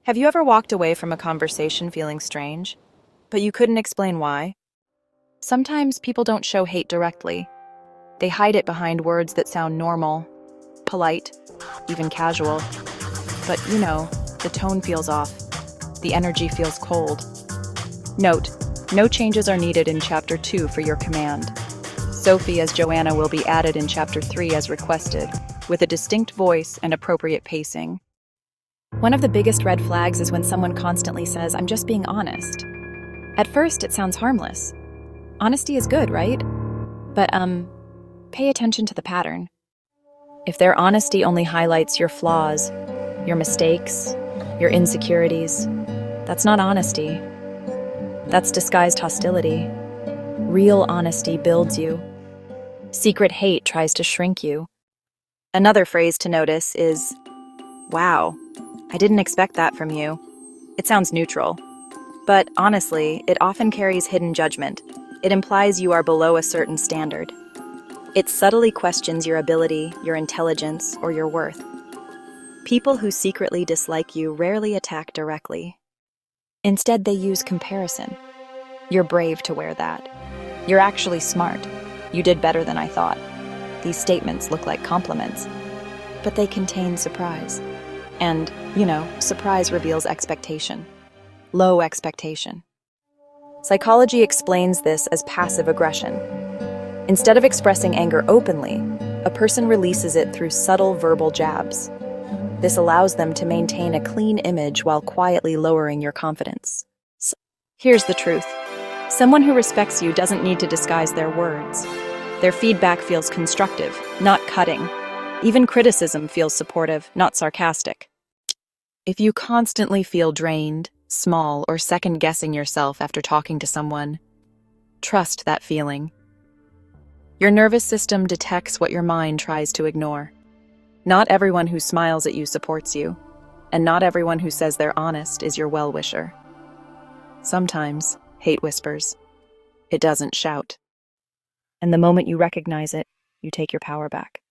Have you ever walked away from a conversation feeling strange, but you couldn't explain why? Sometimes people don't show hate directly. They hide it behind words that sound normal, polite, even casual. But the tone feels off. The energy feels cold. Note, no changes are needed in Chapter 2 for your command. Sophie as Joanna will be added in Chapter 3 as requested, with a distinct voice and appropriate pacing. One of the biggest red flags is when someone constantly says, "I'm just being honest." At first, it sounds harmless. Honesty is good, right? But, pay attention to the pattern. If their honesty only highlights your flaws, your mistakes, your insecurities, that's not honesty. That's disguised hostility. Real honesty builds you. Secret hate tries to shrink you. Another phrase to notice is, "Wow, I didn't expect that from you." It sounds neutral, but honestly, it often carries hidden judgment. It implies you are below a certain standard. It subtly questions your ability, your intelligence, or your worth. People who secretly dislike you rarely attack directly. Instead, they use comparison. "You're brave to wear that." "You're actually smart." "You did better than I thought." These statements look like compliments, but they contain surprise. And, surprise reveals expectation. Low expectation. Psychology explains this as passive aggression. Instead of expressing anger openly, a person releases it through subtle verbal jabs. This allows them to maintain a clean image while quietly lowering your confidence. Here's the truth. Someone who respects you doesn't need to disguise their words. Their feedback feels constructive, not cutting. Even criticism feels supportive, not sarcastic. If you constantly feel drained, small, or second-guessing yourself after talking to someone, trust that feeling. Your nervous system detects what your mind tries to ignore. Not everyone who smiles at you supports you, and not everyone who says they're honest is your well-wisher. Sometimes, hate whispers. It doesn't shout. And the moment you recognize it, you take your power back.